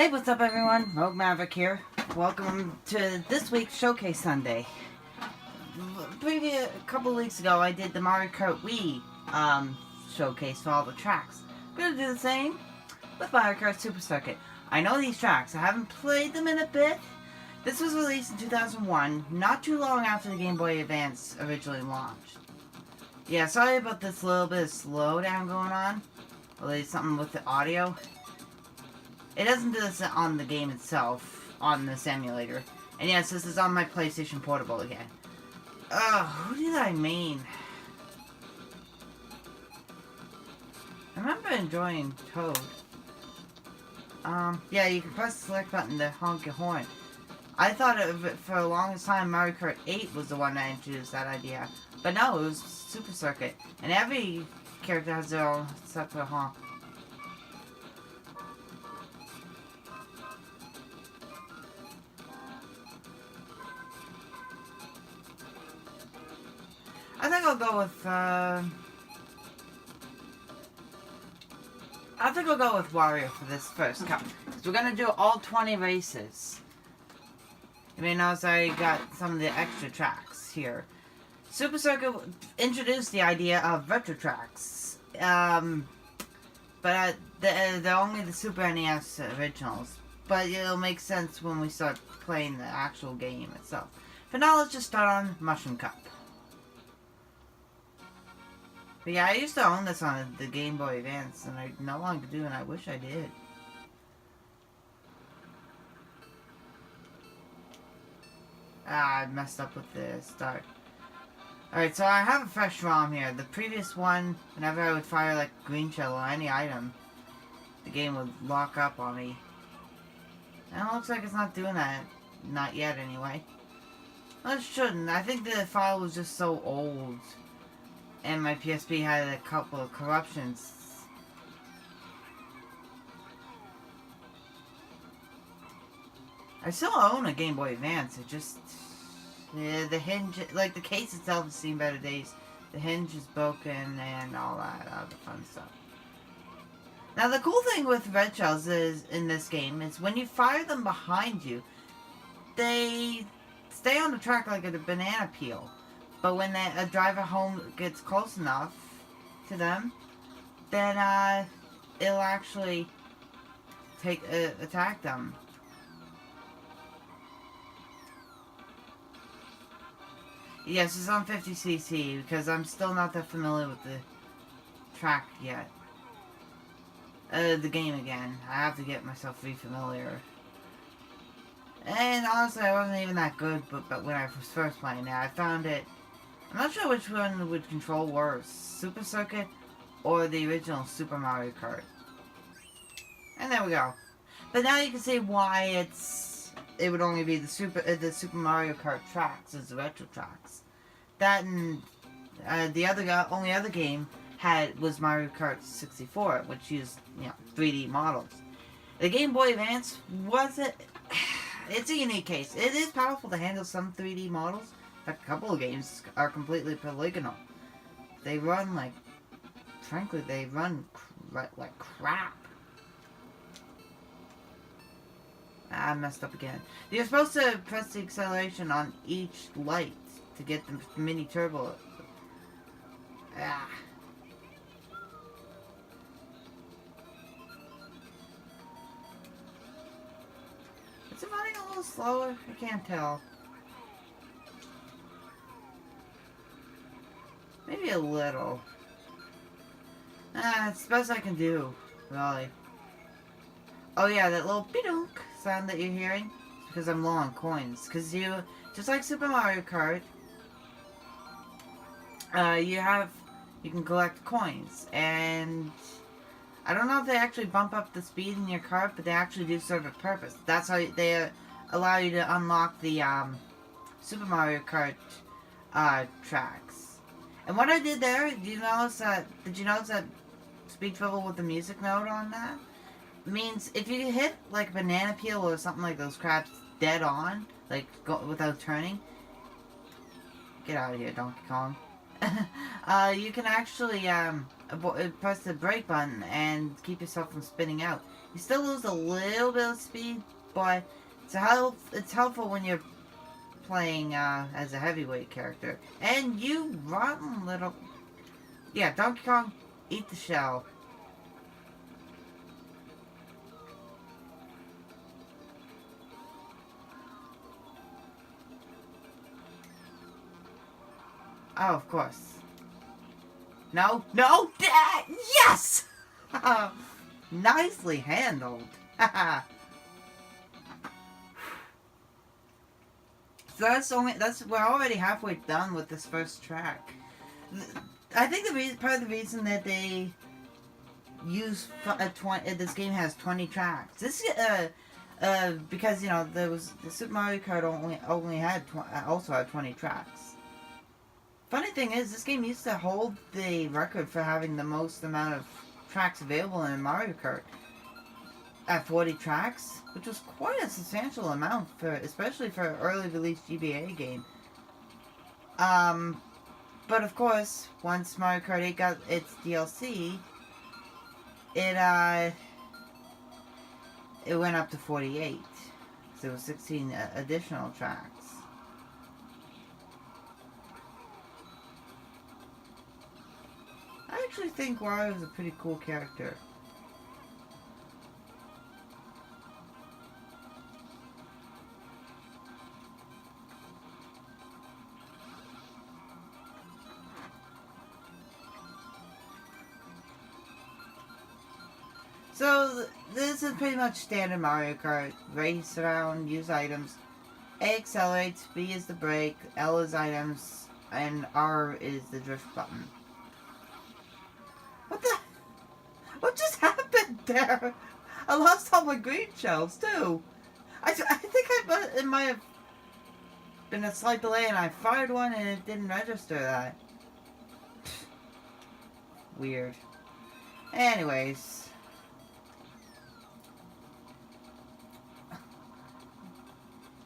Hey, what's up everyone? Rogue Maverick here. Welcome to this week's Showcase Sunday. A couple weeks ago I did the Mario Kart Wii showcase for all the tracks. I'm going to do the same with Mario Kart Super Circuit. I know these tracks. I haven't played them in a bit. This was released in 2001, not too long after the Game Boy Advance originally launched. Yeah, sorry about this little bit of slowdown going on. Or at least something with the audio. It doesn't do this on the game itself, on this emulator. And yes, this is on my PlayStation Portable again. Who did I mean? I remember enjoying Toad. Yeah, you can press the select button to honk your horn. I thought of it for the longest time Mario Kart 8 was the one that introduced that idea. But no, it was Super Circuit. And every character has their own separate honk. I think I'll go with, Wario for this first cup. Because we're going to do all 20 races. You may notice I got some of the extra tracks here. Super Circuit introduced the idea of retro tracks. But they're only the Super NES originals. But it'll make sense when we start playing the actual game itself. For now, let's just start on Mushroom Cup. But yeah, I used to own this on the Game Boy Advance, and I no longer do, and I wish I did. I messed up with the start. Alright, so I have a fresh ROM here. The previous one, whenever I would fire like green shell or any item, the game would lock up on me. And it looks like it's not doing that. Not yet, anyway. Well, it shouldn't. I think the file was just so old. And my PSP had a couple of corruptions. I still own a Game Boy Advance. It just... yeah, the hinge... like, the case itself has seen better days. The hinge is broken and all that other fun stuff. Now, the cool thing with red shells is, in this game, is when you fire them behind you, they stay on the track like a banana peel. But when a driver home gets close enough to them, then it'll actually attack them. Yes, it's on 50cc because I'm still not that familiar with the track yet. The game again. I have to get myself re-familiar. And honestly, I wasn't even that good, but when I was first playing it, I found it. I'm not sure which one would control worse, Super Circuit or the original Super Mario Kart. And there we go. But now you can see why it would only be the Super Mario Kart tracks as the retro tracks. That and the only other game was Mario Kart 64, which used 3D models. The Game Boy Advance it's a unique case. It is powerful to handle some 3D models. A couple of games are completely polygonal. They run like, frankly, they run like crap. I messed up again. You're supposed to press the acceleration on each light to get the mini turbo. Is it running a little slower? I can't tell. Maybe a little. It's the best I can do, really. Oh yeah, that little beedunk sound that you're hearing is because I'm low on coins. Because just like Super Mario Kart, you can collect coins. And I don't know if they actually bump up the speed in your car, but they actually do serve a purpose. That's how they allow you to unlock the Super Mario Kart tracks. And what I did there, did you notice that speed bubble with the music note on that? Means if you hit like a banana peel or something like those crabs dead on, like without turning, get out of here, Donkey Kong. You can actually press the brake button and keep yourself from spinning out. You still lose a little bit of speed, but it's helpful when you're playing as a heavyweight character. And you rotten little... Yeah, Donkey Kong, eat the shell. Oh, of course. No, no, yes! Nicely handled. So we're already halfway done with this first track. I think part of the reason that they use this game has 20 tracks. Because there was the Super Mario Kart only had also had 20 tracks. Funny thing is, this game used to hold the record for having the most amount of tracks available in Mario Kart at 40 tracks, which was quite a substantial amount especially for an early release GBA game. But of course, once Mario Kart 8 got its DLC, it went up to 48. So it was 16 additional tracks. I actually think Wario is a pretty cool character. So, this is pretty much standard Mario Kart. Race around, use items. A accelerates, B is the brake, L is items, and R is the drift button. What just happened there? I lost all my green shells, too. I think it might have been a slight delay and I fired one and it didn't register that. Weird. Anyways.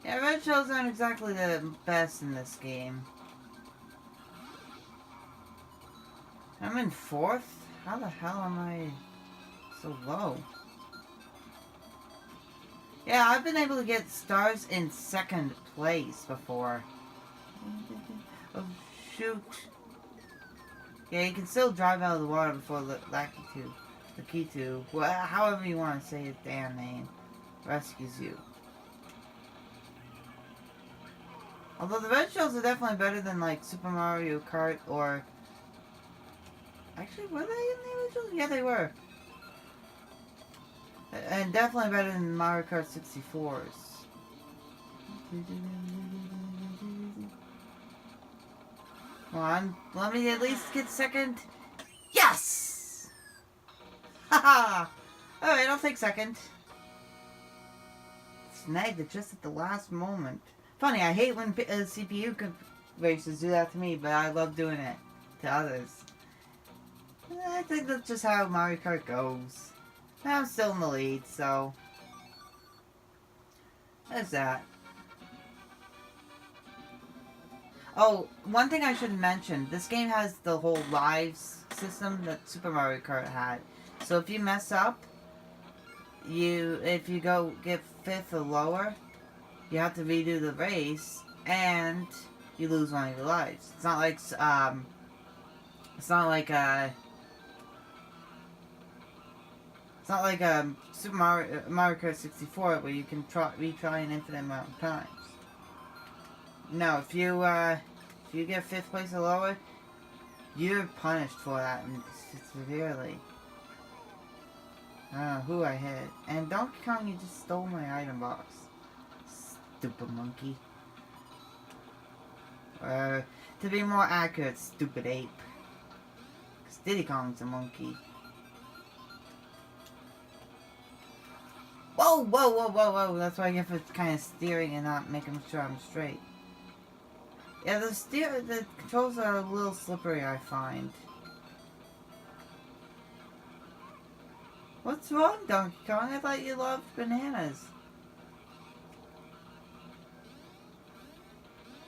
Yeah, red shells aren't exactly the best in this game. I'm in 4th? How the hell am I so low? Yeah, I've been able to get stars in 2nd place before. Oh, shoot. Yeah, you can still drive out of the water before the key to, however you want to say his damn name, rescues you. Although the red shells are definitely better than like Super Mario Kart or... Actually, were they in the original? Yeah, they were. And definitely better than Mario Kart 64's. Come on, let me at least get 2nd. Yes! Haha! Alright, I'll take 2nd. Snagged it just at the last moment. Funny, I hate when CPU races do that to me, but I love doing it to others. I think that's just how Mario Kart goes. I'm still in the lead, so... There's that. Oh, one thing I should mention. This game has the whole lives system that Super Mario Kart had. So if you mess up, if you go get 5th or lower, you have to redo the race, and you lose one of your lives. It's not like, Super Mario Kart 64 where you can retry an infinite amount of times. No, if you get 5th place or lower, you're punished for that and severely. I don't know who I hit. And Donkey Kong, you just stole my item box. Stupid monkey. To be more accurate, stupid ape. Because Diddy Kong's a monkey. Whoa, whoa, whoa, whoa, whoa. That's why I get for kind of steering and not making sure I'm straight. Yeah, the controls are a little slippery, I find. What's wrong, Donkey Kong? I thought you loved bananas.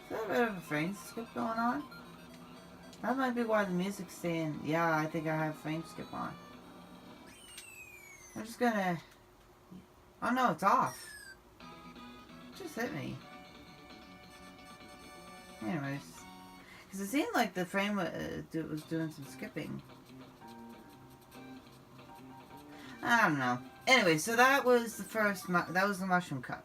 Is there a bit of a frame skip going on? That might be why the music's saying, yeah, I think I have frame skip on. I'm just gonna... Oh no, it's off. It just hit me. Anyways. Because it seemed like the frame was doing some skipping. I don't know. Anyway, so that was the first... That was the Mushroom Cup.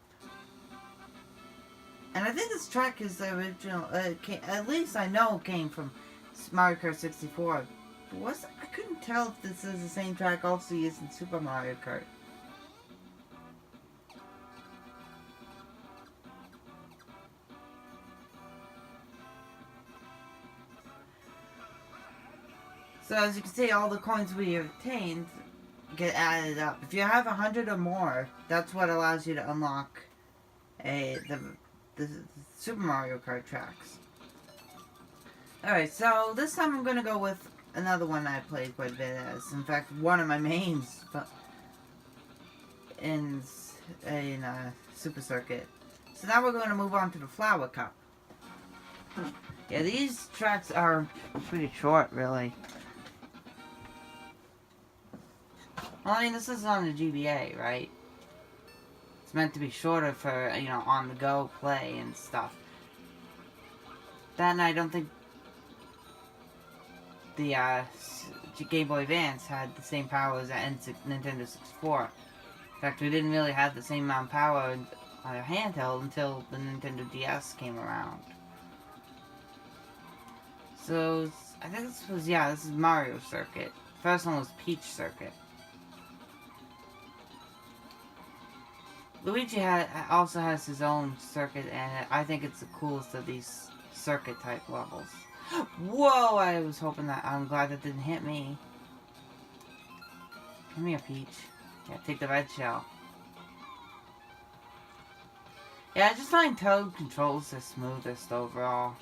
And I think this track is the original... at least I know it came from Mario Kart 64. I couldn't tell if this is the same track also used in Super Mario Kart. So as you can see, all the coins we obtained get added up. If you have 100 or more, that's what allows you to unlock the Super Mario Kart tracks. Alright, so this time I'm going to go with another one I played quite a bit as. In fact, one of my mains in Super Circuit. So now we're going to move on to the Flower Cup. Yeah, these tracks are pretty short, really. Well, I mean, this is on the GBA, right? It's meant to be shorter for, on-the-go play and stuff. Then I don't think the Game Boy Advance had the same power as the Nintendo 64. In fact, we didn't really have the same amount of power on our handheld until the Nintendo DS came around. So, I think this is Mario Circuit. First one was Peach Circuit. Luigi also has his own circuit, and I think it's the coolest of these circuit-type levels. Whoa! I was hoping that... I'm glad that didn't hit me. Come here, Peach. Yeah, take the red shell. Yeah, I just find Toad controls the smoothest overall.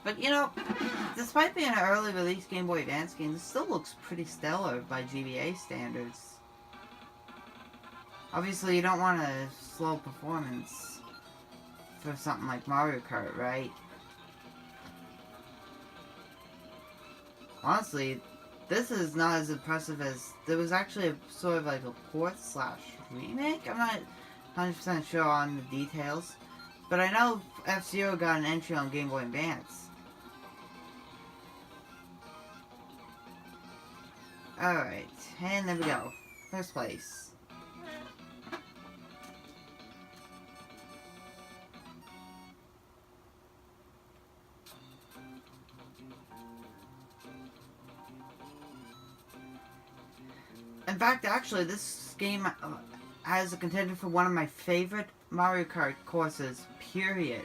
But, despite being an early release Game Boy Advance game, this still looks pretty stellar by GBA standards. Obviously, you don't want a slow performance for something like Mario Kart, right? Honestly, this is not as impressive as... There was actually a sort of like a port/remake? I'm not 100% sure on the details. But I know F-Zero got an entry on Game Boy Advance. Alright, and there we go. First place. In fact, actually, this game has a contender for one of my favorite Mario Kart courses, period.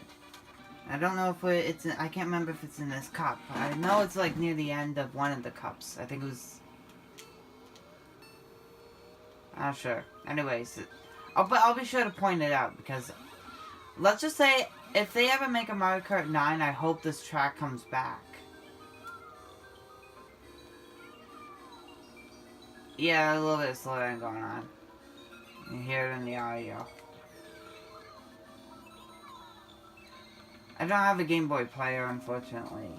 I don't know if it's in, I can't remember if it's in this cup. I know it's like near the end of one of the cups. I think it was... I'm not sure. Anyways, but I'll be sure to point it out because let's just say if they ever make a Mario Kart 9, I hope this track comes back. Yeah, a little bit of slowing going on. You hear it in the audio. I don't have a Game Boy player, unfortunately.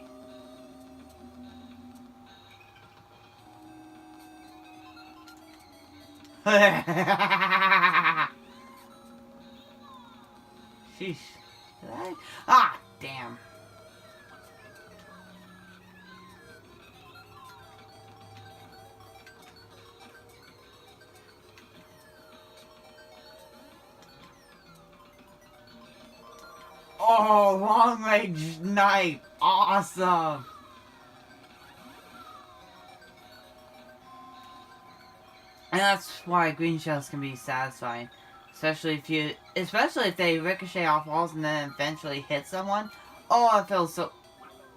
Sheesh. Did I? Ah, damn. Oh, long range knife. Awesome. And that's why green shells can be satisfying. Especially if they ricochet off walls and then eventually hit someone. Oh, it feels so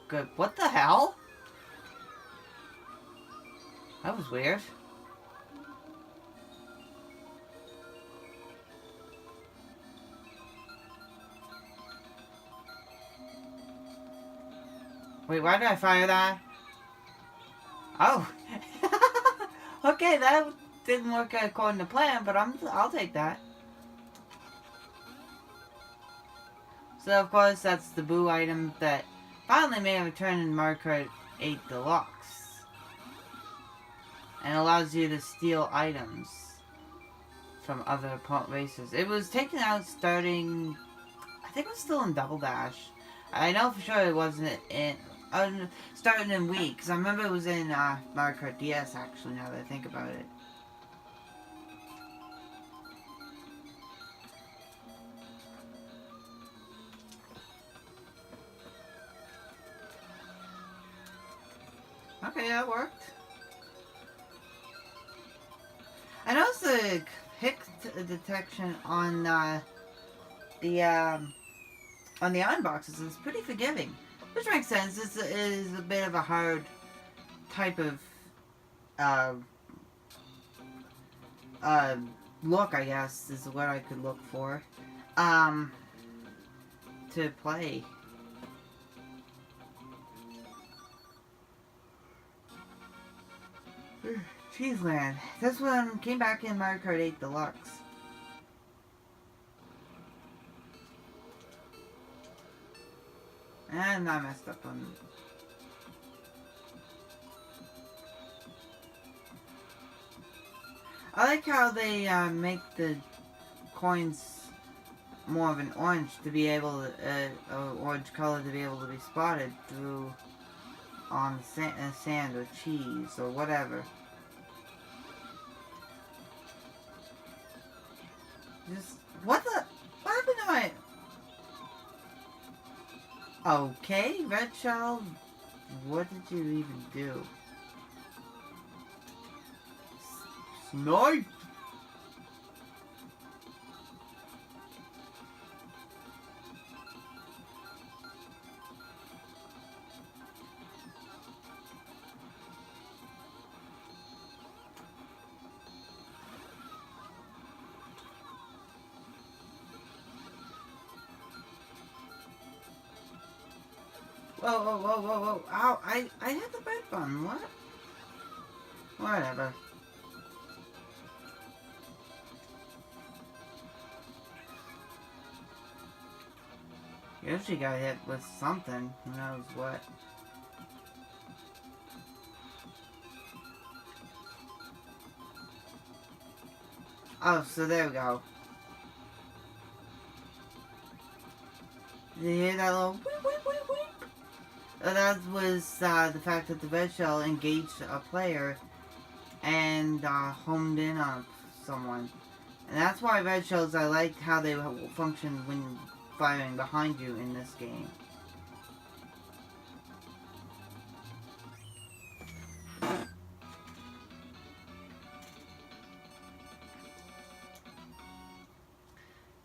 good. What the hell? That was weird. Wait, why did I fire that? Oh. Okay, that didn't work according to plan, but I'll take that. So of course that's the boo item that finally made a return in Mario Kart 8 Deluxe. And allows you to steal items from other racers. It was taken out starting, I think it was still in Double Dash. I know for sure it wasn't in, starting in Wii, because I remember it was in Mario Kart DS actually, now that I think about it. Okay, that worked. I noticed the hit detection on the iron boxes is pretty forgiving, which makes sense. This is a bit of a hard type of uh, uh, look, I guess, is what I could look for to play. Cheeseland. This one came back in Mario Kart 8 Deluxe. And I messed up on... I like how they make the coins more of an orange to be able to, orange color to be able to be spotted through on sand or cheese or whatever. Just, what happened to my... Okay, Red Shell, what did you even do? Snipe! Whoa, whoa, whoa, whoa, whoa. Ow, I hit the red button. What? Whatever. Yoshi got hit with something. Who knows what. Oh, so there we go. Did you hear that little weep, weep, weep, weep? That was the fact that the red shell engaged a player and homed in on someone. And that's why red shells, I like how they function when firing behind you in this game.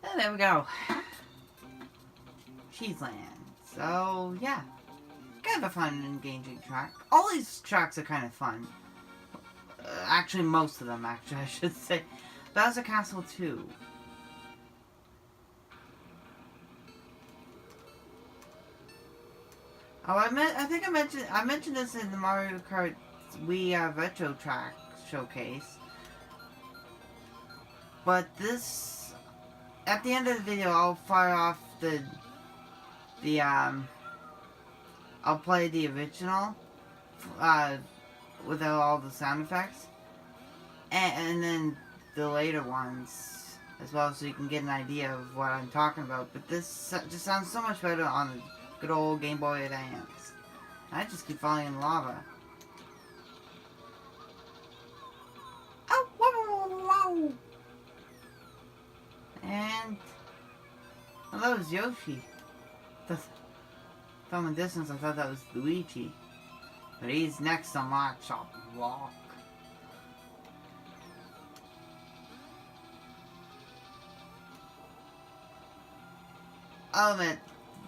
And there we go. Cheeseland. So, yeah. Kind of a fun and engaging track. All these tracks are kind of fun. Actually, most of them, actually, I should say. Bowser Castle 2. Oh, I think I mentioned this in the Mario Kart Wii Retro Track showcase. But this, at the end of the video, I'll fire off I'll play the original, without all the sound effects, and then the later ones as well, so you can get an idea of what I'm talking about. But this just sounds so much better on the good old Game Boy Advance. I just keep falling in lava. Oh, whoa, whoa, whoa. And well, that was Yoshi. From a distance, I thought that was Luigi. But he's next on my chop block. I'll admit,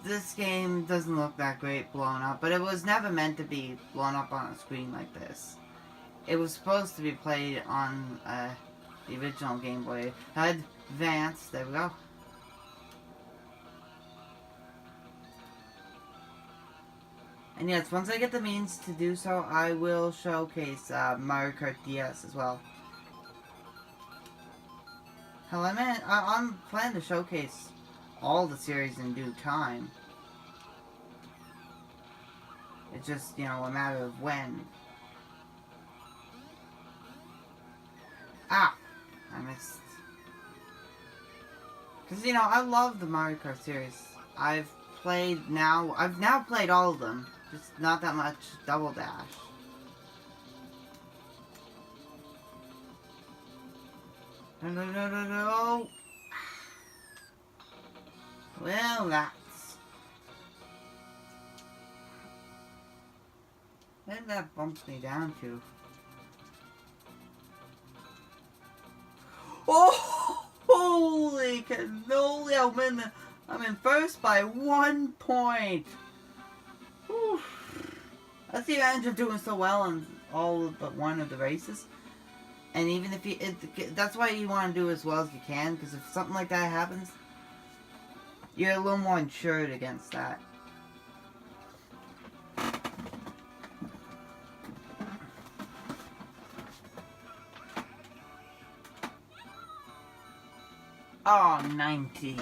this game doesn't look that great blown up, but it was never meant to be blown up on a screen like this. It was supposed to be played on the original Game Boy Advance. There we go. And yes, once I get the means to do so, I will showcase Mario Kart DS as well. Hell, I'm planning to showcase all the series in due time. It's just, you know, a matter of when. Ah! I missed. Because, you know, I love the Mario Kart series. I've now played all of them. Just not that much Double Dash. No. Well, that's... Where did that bump me down to? Oh! Holy cannoli! I'm in first by 1 point! Whew. That's the advantage of doing so well in all but one of the races. And even if you... that's why you want to do as well as you can, because if something like that happens, you're a little more insured against that. Oh, 90.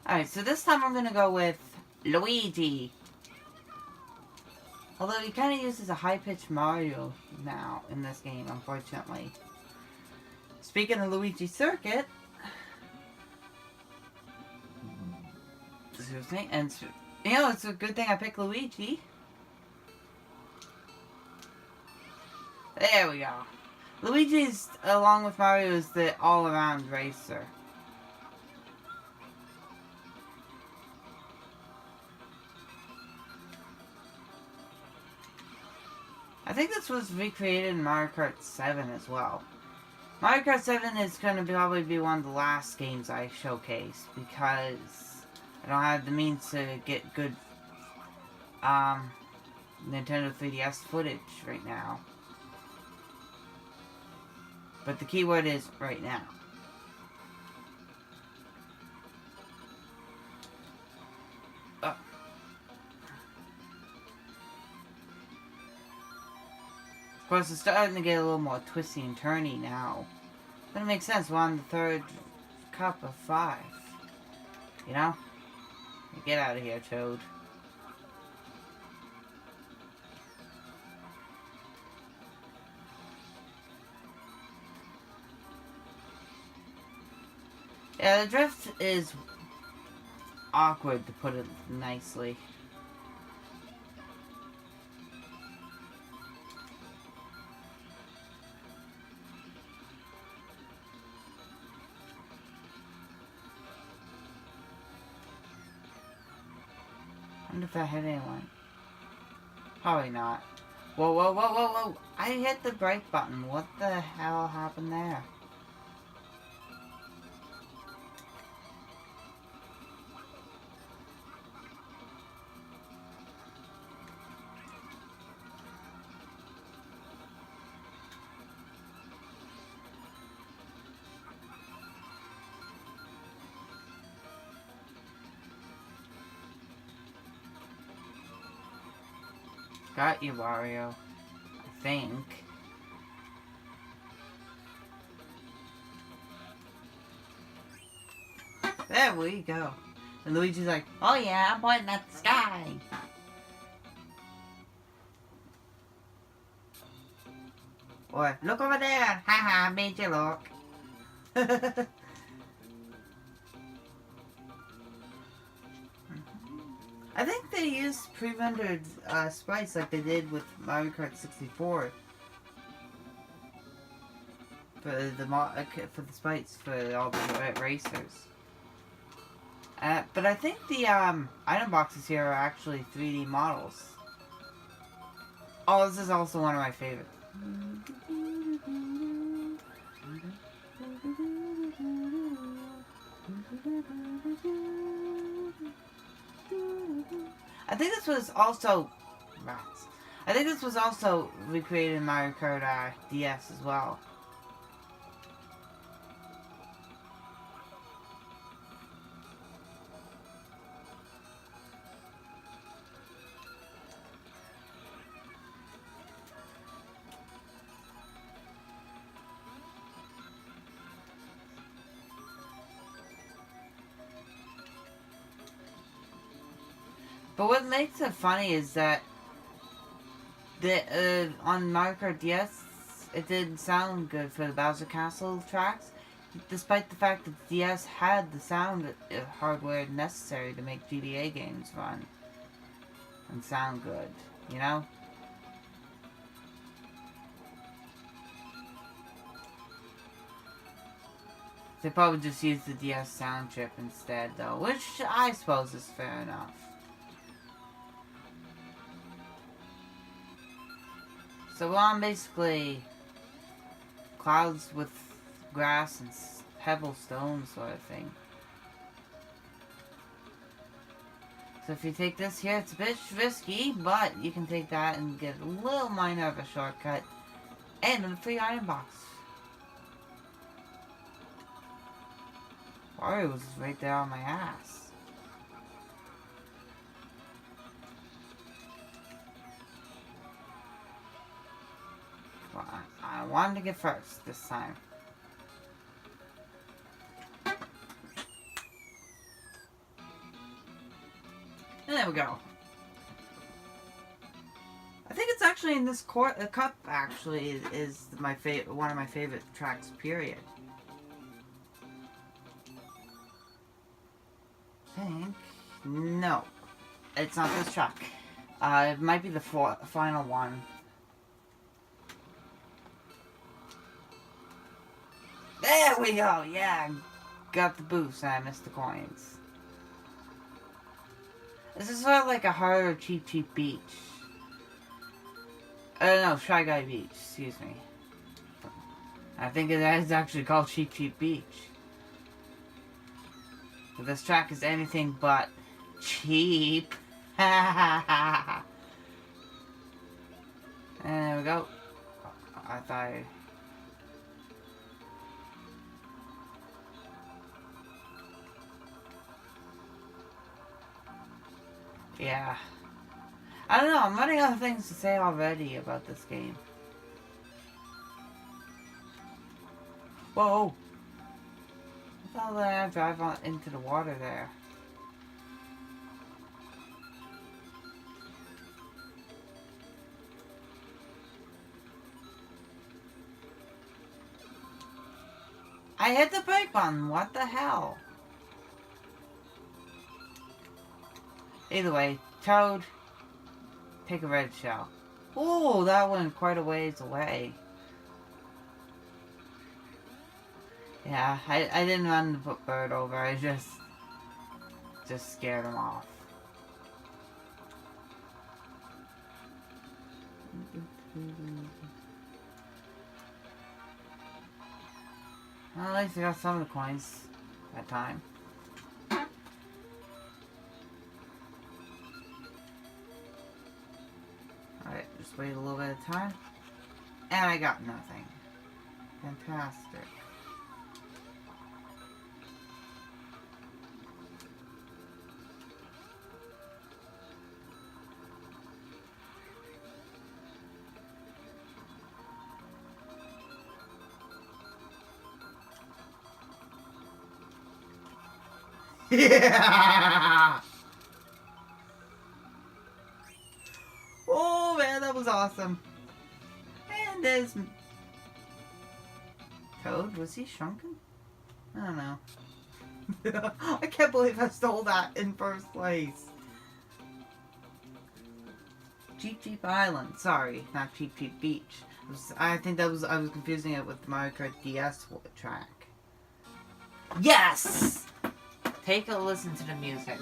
Alright, so this time I'm gonna go with Luigi. Although he kind of uses a high-pitched Mario now in this game, unfortunately. Speaking of Luigi Circuit... Excuse me, and you know, it's a good thing I picked Luigi. There we go. Luigi's, along with Mario, is the all-around racer. I think this was recreated in Mario Kart 7 as well. Mario Kart 7 is going to probably be one of the last games I showcase because I don't have the means to get good Nintendo 3DS footage right now. But the keyword is right now. Of course, it's starting to get a little more twisty and turny now. But it makes sense, we're on the third cup of 5. You know? Get out of here, Toad. Yeah, the drift is awkward, to put it nicely. I wonder if I hit anyone. Probably not. Whoa. I hit the brake button. What the hell happened there? Got you, Mario. I think. There we go. And Luigi's like, oh yeah, I'm pointing at the sky. Or, look over there. Haha, made you look. I think they used pre-rendered sprites like they did with Mario Kart 64 for the sprites for all the racers. But I think the item boxes here are actually 3D models. Oh, this is also one of my favorites. I think this was also... Rats. I think this was also recreated in Mario Kart DS as well. But what makes it funny is that on Mario Kart DS, it didn't sound good for the Bowser Castle tracks, despite the fact that the DS had the sound hardware necessary to make GBA games run and sound good, you know? They probably just used the DS sound chip instead, though, which I suppose is fair enough. So we're on basically clouds with grass and pebble stone sort of thing. So if you take this here, it's a bit risky, but you can take that and get a little minor of a shortcut and a free item box. Mario was right there on my ass. Well, I wanted to get first this time. And there we go. I think it's actually in this cup. Actually, is my one of my favorite tracks. Period. I think no, it's not this track. It might be the final one. There we go. Yeah, got the boost and I missed the coins. This is sort of like a harder Cheap Cheap Beach. No, Shy Guy Beach, excuse me. I think it is actually called Cheap Cheap Beach. But this track is anything but cheap. And there we go. I thought... Yeah. I don't know, I'm running out of things to say already about this game. Whoa! I thought that I'd drive on into the water there. I hit the brake button, what the hell? Either way, Toad, take a red shell. Oh, that went quite a ways away. Yeah, I didn't run the bird over, I just scared him off. Well, at least I got some of the coins that time. Alright, just wait a little bit of time. And I got nothing. Fantastic. Yeah! Oh man, that was awesome. And there's Toad. Was he shrunken? I don't know. I can't believe I stole that in first place. Cheap Cheap Island. Sorry, not Cheap Cheap Beach. I think I was confusing it with the Mario Kart DS track. Yes! Take a listen to the music.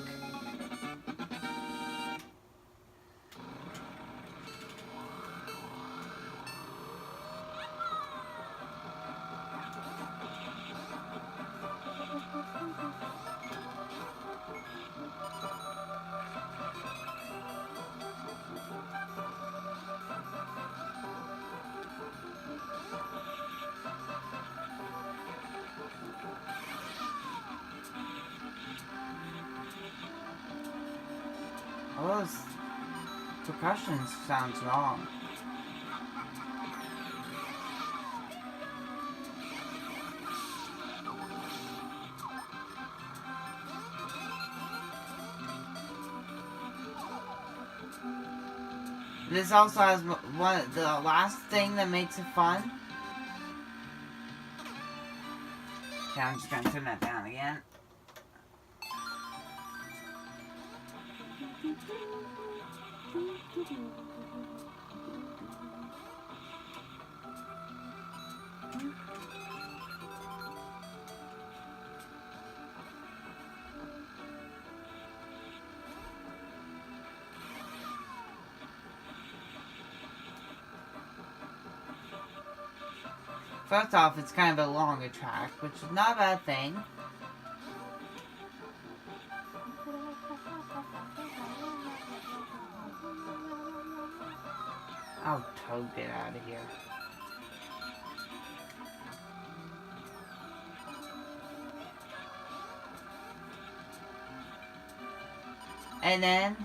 All those percussion sounds wrong. This also has the last thing that makes it fun. Okay, I'm just gonna turn that down again. First off, it's kind of a longer track, which is not a bad thing. Oh, Toad, get out of here. And then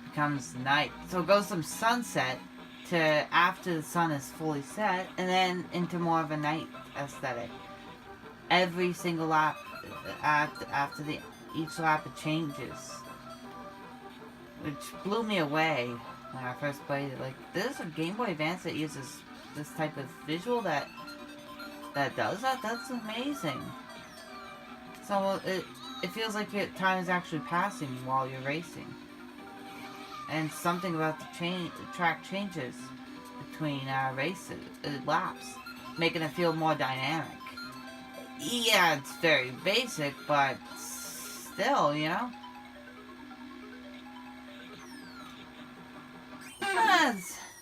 becomes night. So it goes from sunset to after the sun is fully set, and then into more of a night aesthetic. Every single lap, after each lap, it changes, which blew me away when I first played it. Like, there's a Game Boy Advance that uses this type of visual that does that. That's amazing. So it feels like time is actually passing while you're racing. And something about the track changes between races, laps, making it feel more dynamic. Yeah, it's very basic, but still, you know?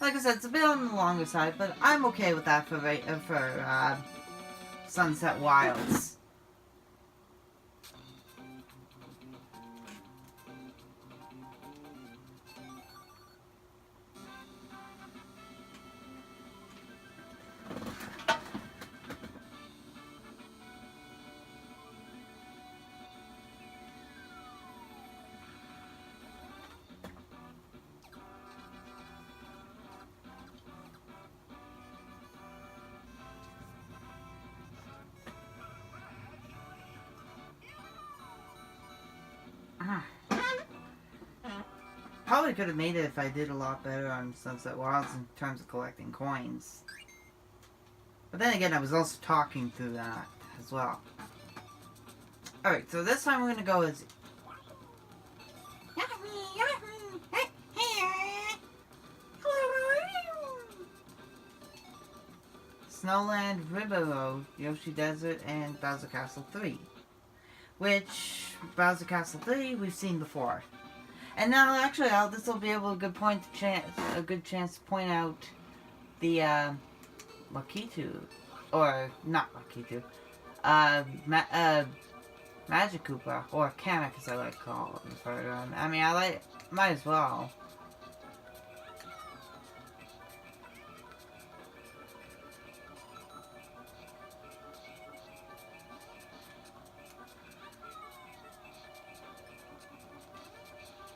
Like I said, it's a bit on the longer side, but I'm okay with that for Sunset Wilds. Probably could have made it if I did a lot better on Sunset Wilds in terms of collecting coins. But then again, I was also talking through that as well. Alright, so this time we're going to go as... Snowland, River Road, Yoshi Desert, and Bowser Castle 3. Which, Bowser Castle 3, we've seen before. And now, actually, this will be a good chance to point out the Lakitu, or not Lakitu, Magic Koopa, or Kamek as I like to call it. I mean, might as well.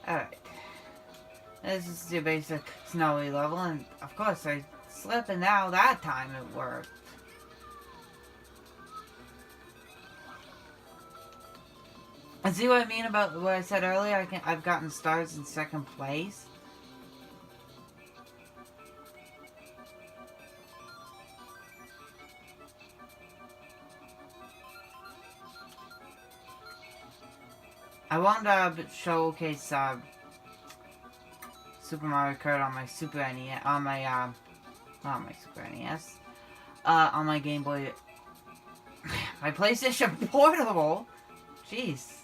Alright. This is your basic snowy level, and of course I slipped, and now that time it worked. And see what I mean about what I said earlier? I've gotten stars in second place. I wanted to showcase Super Mario Kart on my Super NES, on my not my Super NES, on my Game Boy, my PlayStation Portable. Jeez.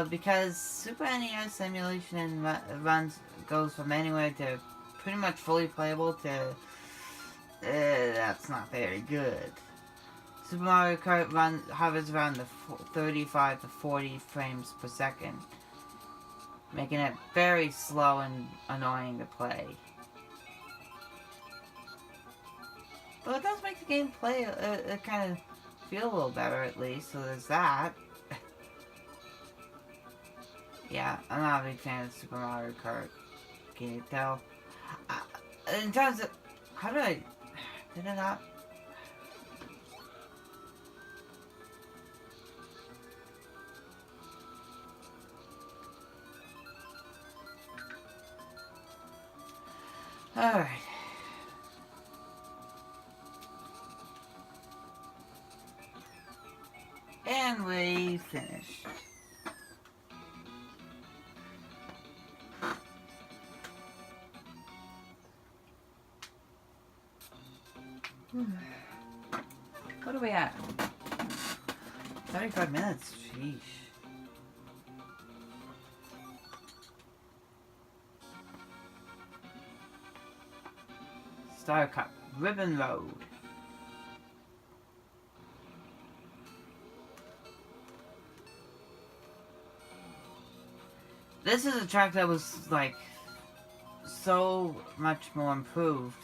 Because Super NES emulation goes from anywhere to pretty much fully playable to that's not very good. Super Mario Kart hovers around the 35 to 40 frames per second, making it very slow and annoying to play. But it does make the game play it kind of feel a little better at least, so there's that. Yeah, I'm not a big fan of Super Mario Kart. Can you tell? In terms of... did I not... Alright. And we finished. What are we at? 35 minutes. Sheesh. Star Cup. Ribbon Road. This is a track that was, like, so much more improved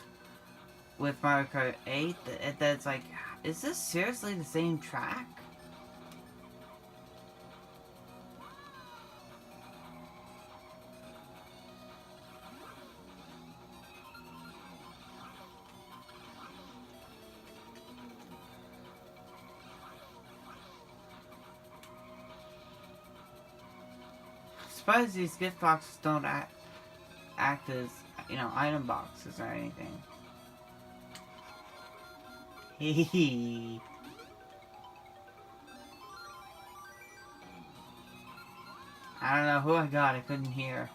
with Mario Kart 8 that it's like, is this seriously the same track? I'm surprised these gift boxes don't act as, you know, item boxes or anything. Hehehe. I don't know who I got, I couldn't hear.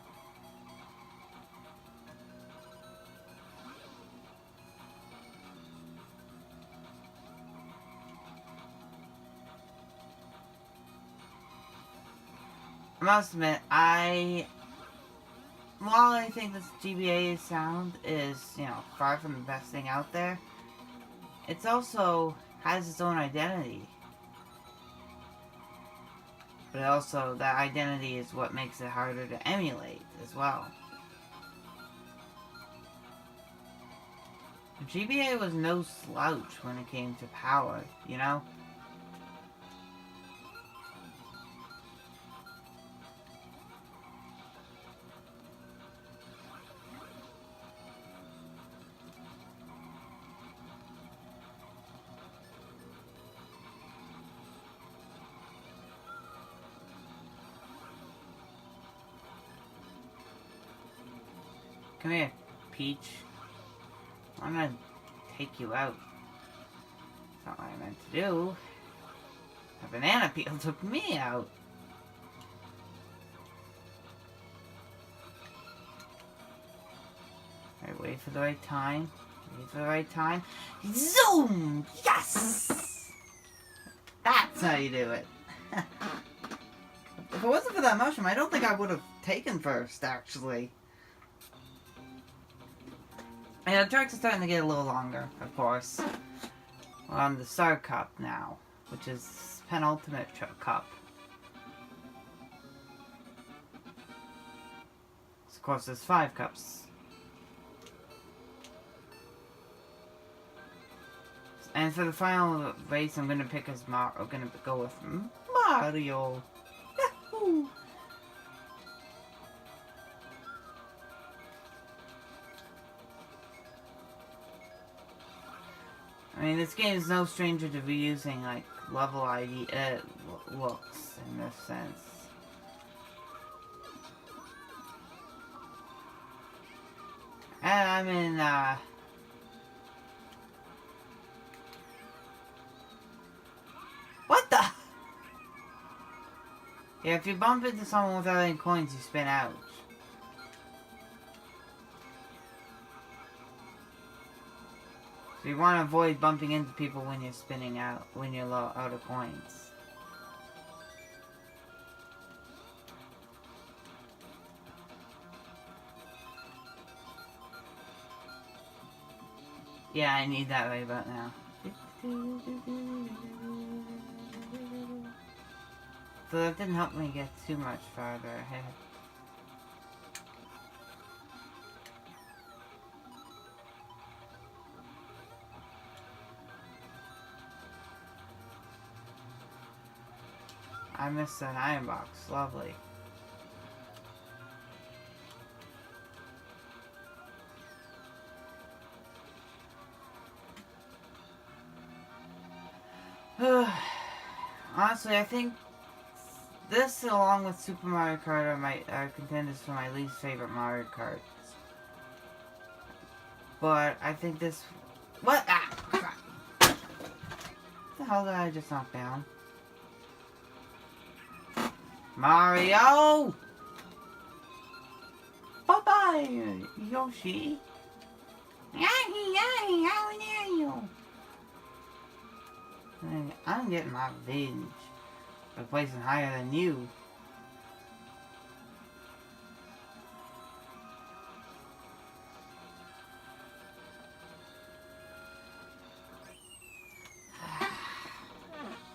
I must admit, while I think this GBA sound is, you know, far from the best thing out there, it's also has its own identity. But also, that identity is what makes it harder to emulate as well. GBA was no slouch when it came to power, you know? Come here, Peach. I'm gonna take you out. That's not what I meant to do. A banana peel took me out. Alright, wait for the right time. Wait for the right time. Zoom! Yes! That's how you do it. If it wasn't for that mushroom, I don't think I would have taken first, actually. Yeah, the tracks are starting to get a little longer, of course. We're on the Star Cup now, which is penultimate cup. Of course, there's 5 cups. And for the final race, I'm gonna pick as I'm gonna go with Mario. Yahoo! I mean, this game is no stranger to reusing, like, level ID, looks, in this sense. And I'm in, What the? Yeah, if you bump into someone without any coins, you spin out. So you want to avoid bumping into people when you're spinning out, when you're out of coins. Yeah, I need that right about now. So that didn't help me get too much farther ahead. I missed an iron box. Lovely. Honestly, I think this, along with Super Mario Kart, are contenders for my least favorite Mario Kart. But I think this... What? Ah! Crap. What the hell did I just knock down? Mario! Bye-bye, Yoshi. Yay, how dare you? I'm getting my revenge by placing higher than you.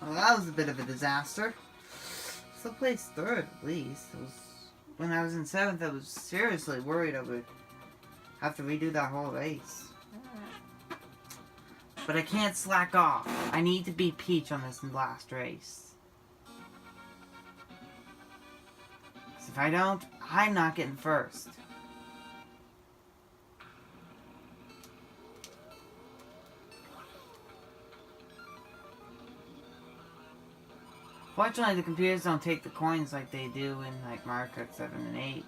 Well, that was a bit of a disaster. Still placed third, at least. It was, when I was in 7th, I was seriously worried I would have to redo that whole race. But I can't slack off. I need to beat Peach on this last race. Because if I don't, I'm not getting first. Fortunately, the computers don't take the coins like they do in like Mario Kart 7 and 8.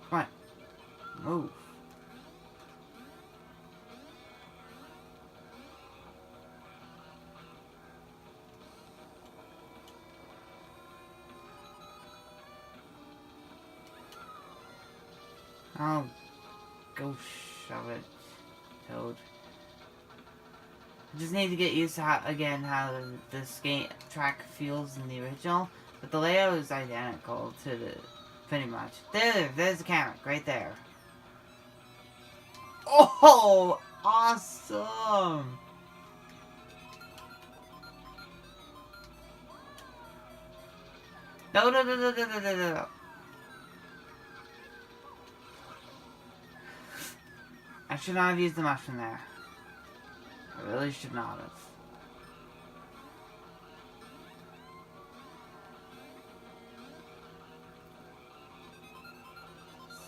Come on. Move. Oh, go shove it, Toad. I just need to get used to how this game track feels in the original, but the layout is identical to the pretty much. There's the camera right there. Oh, awesome! No. I should not have used the mushroom there. I really should not have.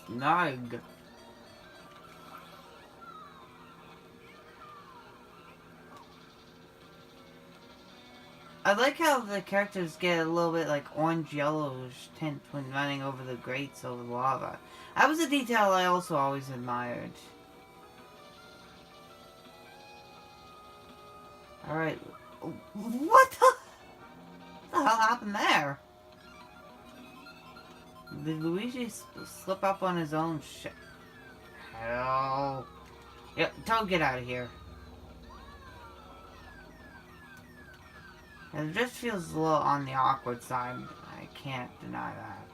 Snug. I like how the characters get a little bit like orange-yellowish tint when running over the grates over the lava. That was a detail I also always admired. Alright. What the hell happened there? Did Luigi slip up on his own shit? Hell. Yep, Toad, get out of here. It just feels a little on the awkward side. I can't deny that.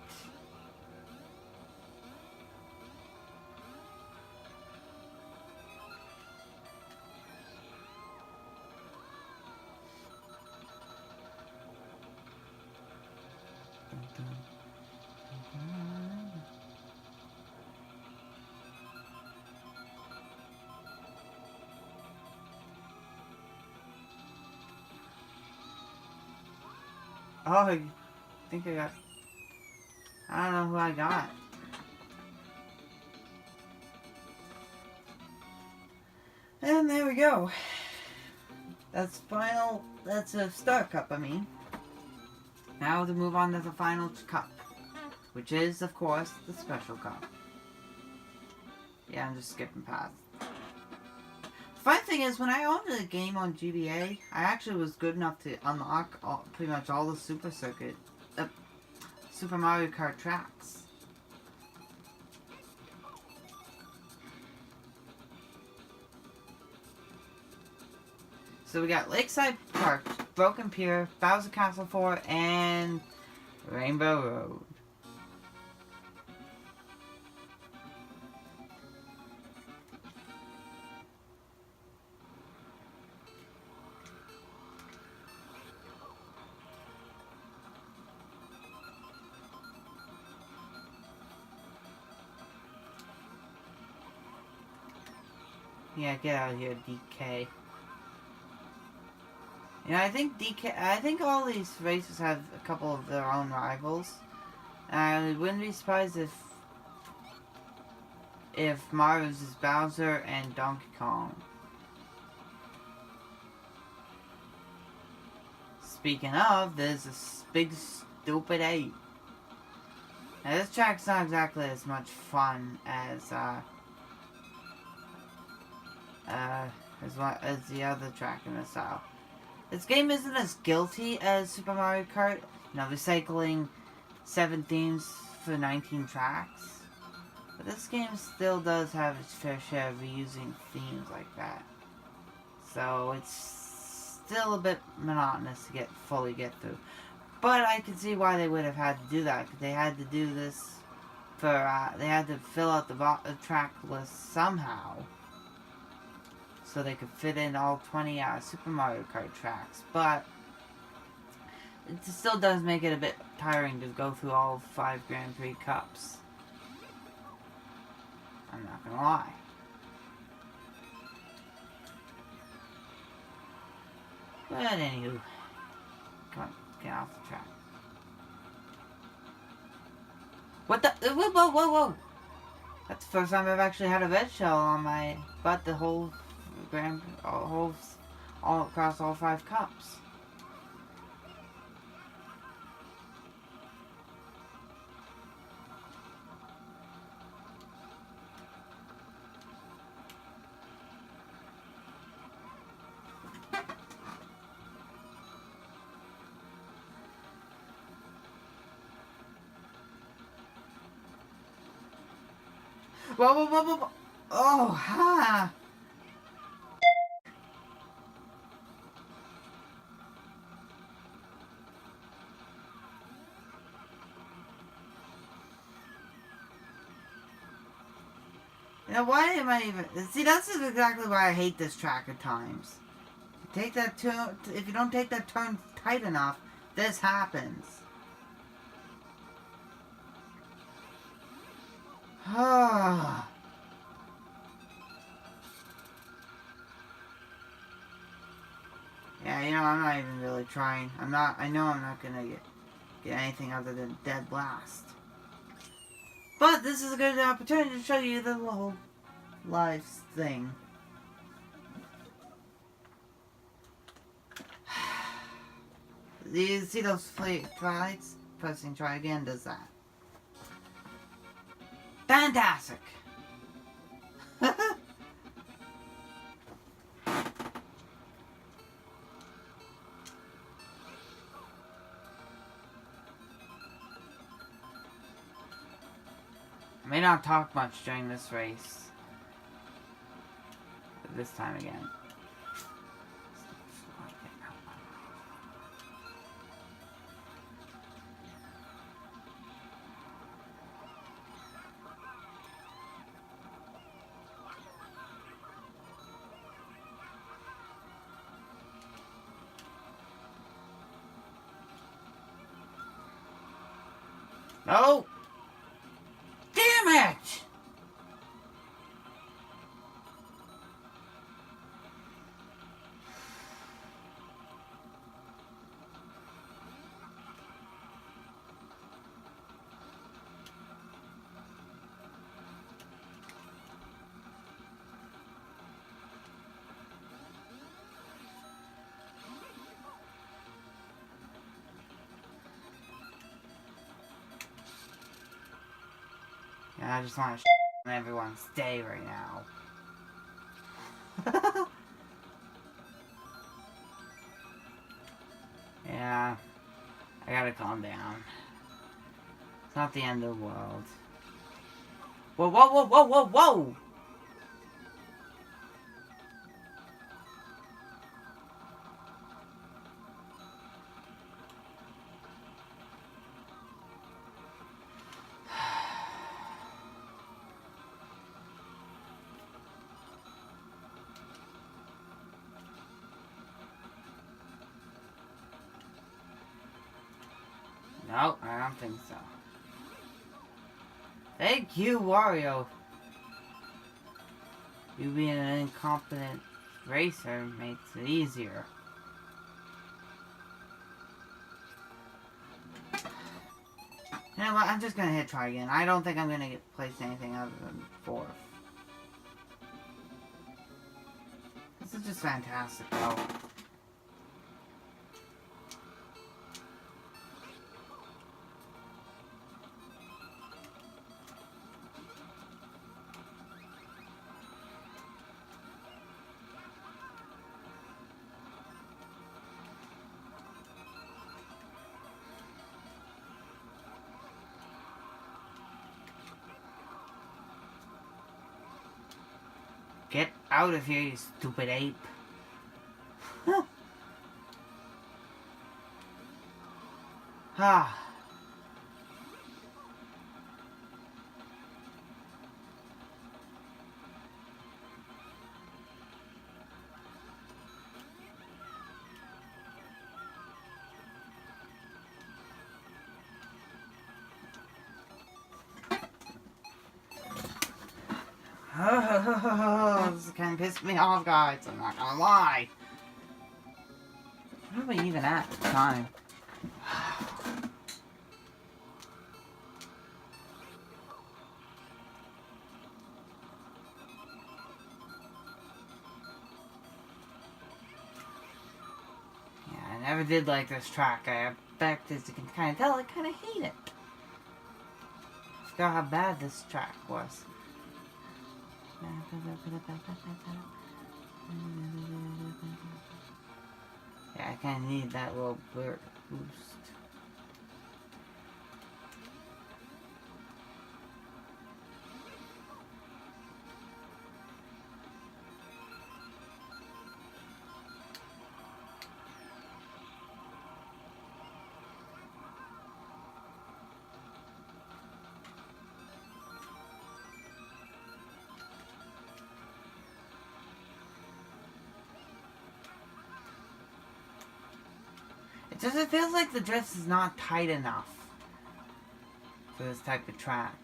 Oh, I think I got... I don't know who I got. And there we go. That's final... That's a Star Cup, I mean. Now to move on to the final cup. Which is, of course, the Special Cup. Yeah, I'm just skipping past. The fun thing is, when I owned the game on GBA, I actually was good enough to unlock pretty much all the Super Circuit... Super Mario Kart tracks. So we got Lakeside Park, Broken Pier, Bowser Castle 4, and Rainbow Road. Yeah, get out of here, DK. Yeah, I think all these races have a couple of their own rivals. And I wouldn't be surprised if Mario's is Bowser and Donkey Kong. Speaking of, there's a big stupid ape. Now, this track's not exactly as much fun as the other track in the style. This game isn't as guilty as Super Mario Kart, you know, recycling 7 themes for 19 tracks. But this game still does have its fair share of reusing themes like that. So it's still a bit monotonous to fully get through. But I can see why they would have had to do that. Because they had to do this for, they had to fill out the track list somehow. So they could fit in all 20 Super Mario Kart tracks. But it still does make it a bit tiring to go through all 5 Grand Prix Cups. I'm not gonna lie. But anywho, come on, get off the track. What the? Whoa, whoa, whoa, whoa! That's the first time I've actually had a red shell on my butt the whole all across all 5 cups. Whoa, whoa, whoa, whoa, whoa. Oh, ha! You know, why am I even... See, that's exactly why I hate this track at times. Take that turn... If you don't take that turn tight enough, this happens. Ah. Yeah, you know, I'm not even really trying. I know I'm not gonna get anything other than Dead Blast. But this is a good opportunity to show you the whole life thing. Do you see those flights? Pressing try again does that. Fantastic! I may not talk much during this race. But this time again. No! Damn it! Yeah, I just want to on everyone's day right now. Yeah, I gotta calm down. It's not the end of the world. Whoa, whoa, whoa, whoa, whoa, whoa! No, I don't think so. Thank you, Wario. You being an incompetent racer makes it easier. You know what? I'm just gonna try again. I don't think I'm gonna get placed anything other than 4th. This is just fantastic, though. Get out of here, you stupid ape. Ah. This kind of pissed me off, guys. I'm not gonna lie. Where are we even at the time? Yeah, I never did like this track. I bet, as you can kind of tell, I kind of hate it. I forgot how bad this track was. Yeah, I kind of need that little boost. It feels like the drift is not tight enough for this type of track.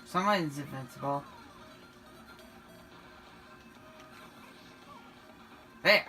Someone's invincible. There!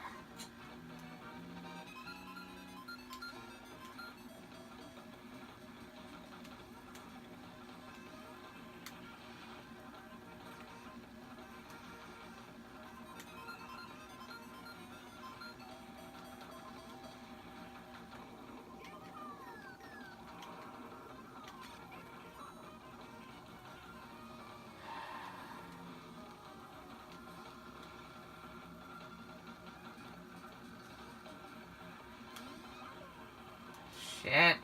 Shit.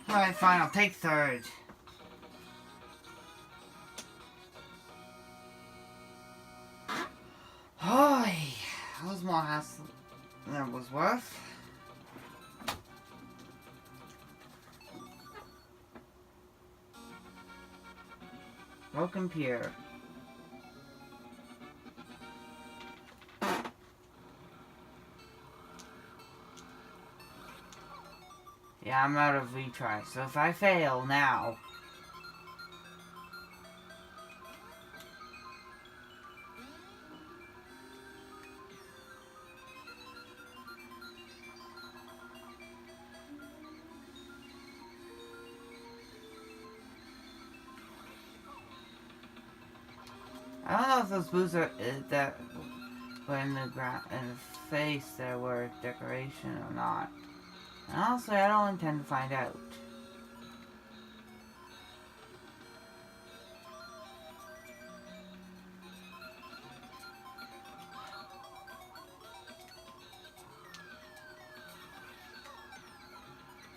Alright, fine, I'll take third. Hoy, that was more hassle than it was worth. Broken pier. Yeah, I'm out of retry, so if I fail now... I don't know if those boots are that were in the ground in the face that were decoration or not. And honestly, I don't intend to find out.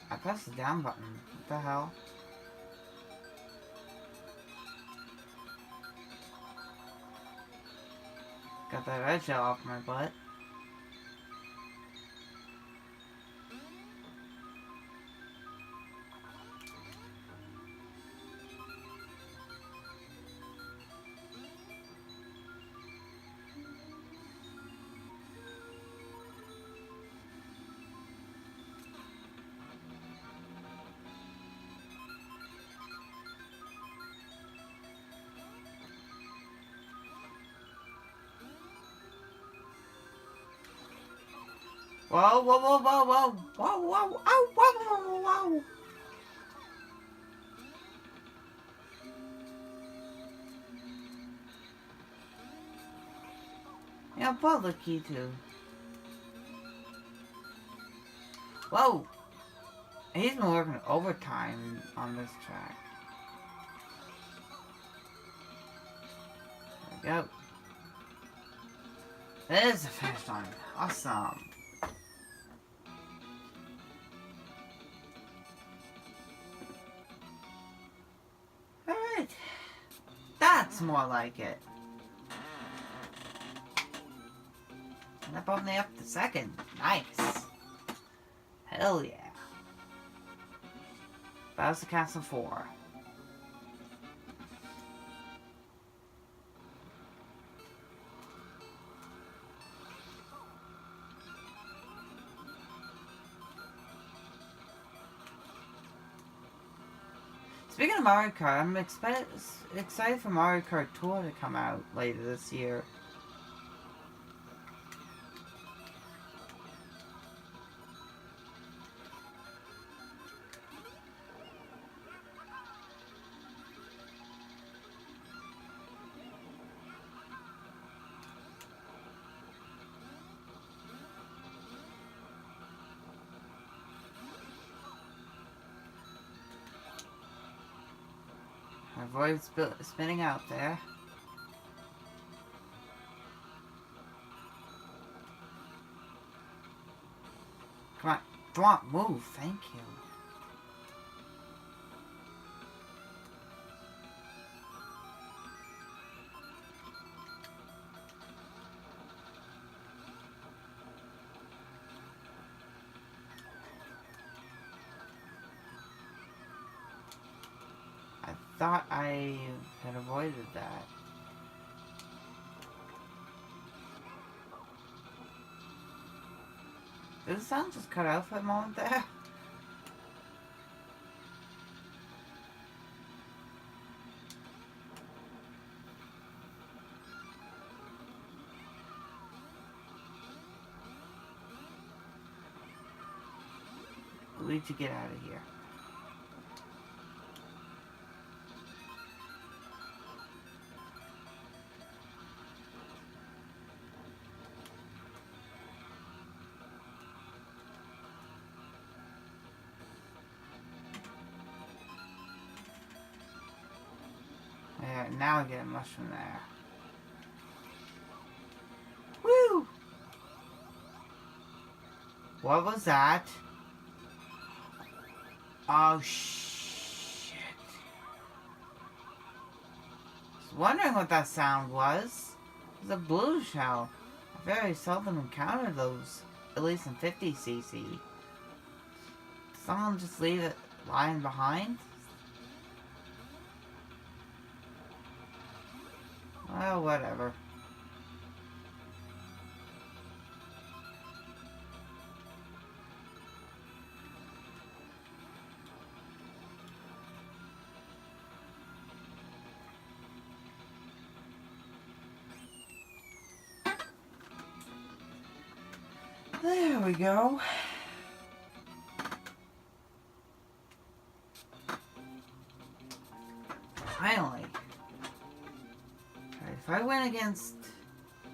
I pressed the down button. What the hell? Got that red shell off my butt. Whoa, whoa, whoa, whoa, whoa, whoa, whoa, oh, whoa, whoa, whoa. Yeah, pull the key too. Whoa! He's been working overtime on this track. There we go. There's the finish line. Awesome. Alright. That's more like it. And that bumped me up to second. Nice. Hell yeah. Bowser Castle 4. Speaking of Mario Kart, I'm excited for Mario Kart Tour to come out later this year. Avoid spinning out there. Come on, move, thank you. I thought I had avoided that. Did the sound just cut out for a moment there? Luigi, get out of here. There, now I get a mushroom there. Woo! What was that? Oh, shit. I was wondering what that sound was. It was a blue shell. I very seldom encounter those, at least in 50cc. Someone just leave it lying behind? Well, whatever. There we go. Finally. If I win against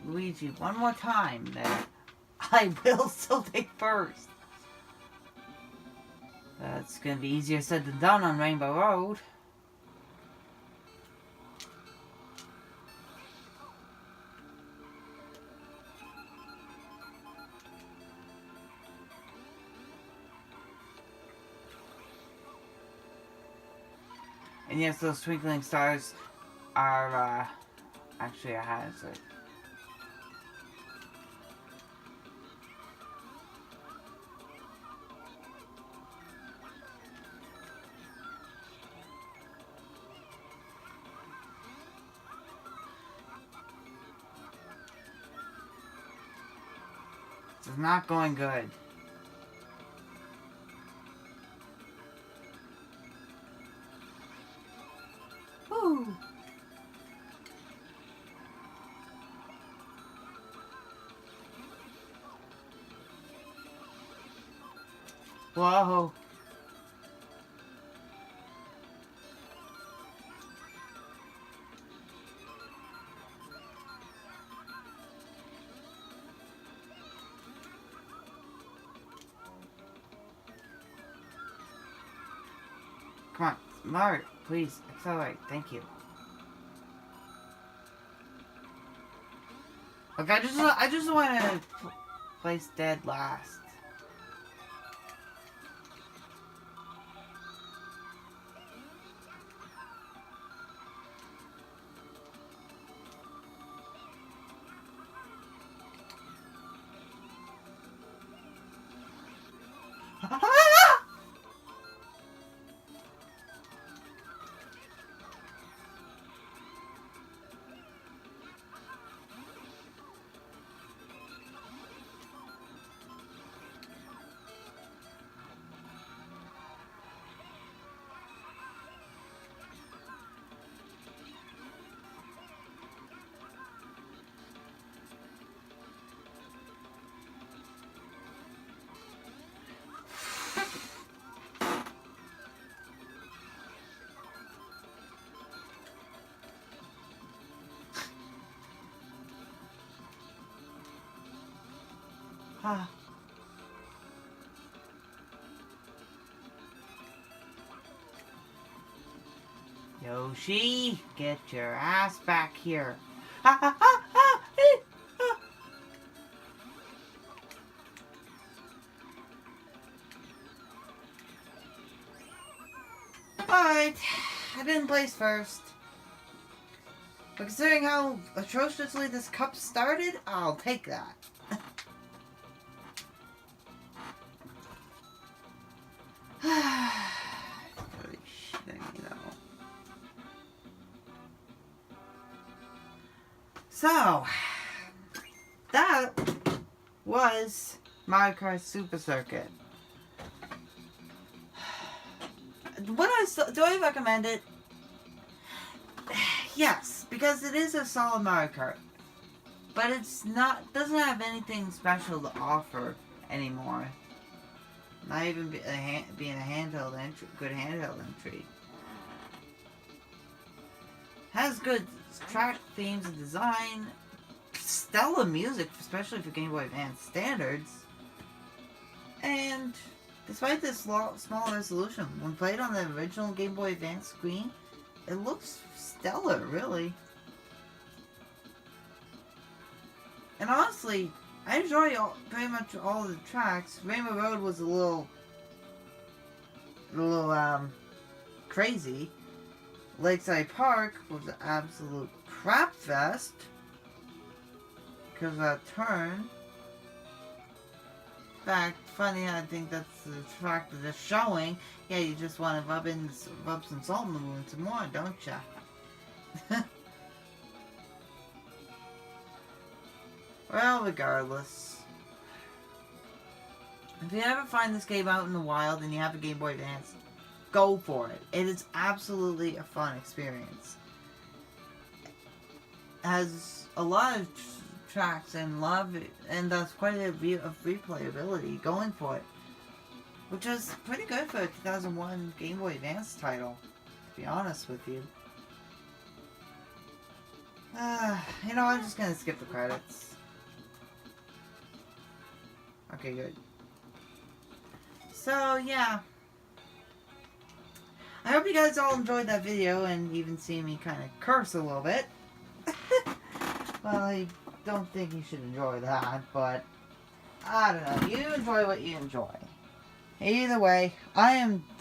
Luigi one more time, then I will still take first. That's gonna be easier said than done on Rainbow Road. And yes, those twinkling stars are actually a hazard. This is not going good. Woo! Whoa. Come on, Mario, please accelerate. Thank you. Look, I just want to place dead last. Ah. Yoshi, get your ass back here. Ha ha ha ha! Alright, I didn't place first. But considering how atrociously this cup started, I'll take that. Holy shit, you know. So, that was Mario Kart Super Circuit. Do I recommend it? Yes, because it is a solid Mario Kart. But doesn't have anything special to offer anymore. Not even being a handheld entry, good handheld entry. Has good track themes and design. Stellar music, especially for Game Boy Advance standards. And despite this small resolution, when played on the original Game Boy Advance screen, it looks stellar, really. And honestly, I enjoy pretty much all the tracks. Rainbow Road was a little crazy. Lakeside Park was an absolute crap fest because of that turn. In fact, funny, I think that's the track that they're showing. Yeah, you just want to rub some salt in the wound some more, don't ya? Well, regardless. If you ever find this game out in the wild and you have a Game Boy Advance, go for it. It is absolutely a fun experience. It has a lot of tracks and that's quite a bit of replayability going for it. Which is pretty good for a 2001 Game Boy Advance title, to be honest with you. You know, I'm just gonna skip the credits. Okay, good. So, yeah. I hope you guys all enjoyed that video and even see me kind of curse a little bit. Well, I don't think you should enjoy that, but I don't know. You enjoy what you enjoy. Either way,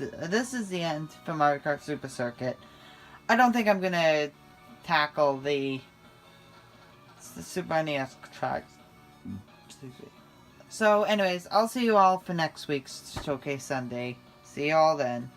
this is the end for Mario Kart Super Circuit. I don't think I'm gonna tackle the Super NES tracks. So, anyways, I'll see you all for next week's Showcase Sunday. See you all then.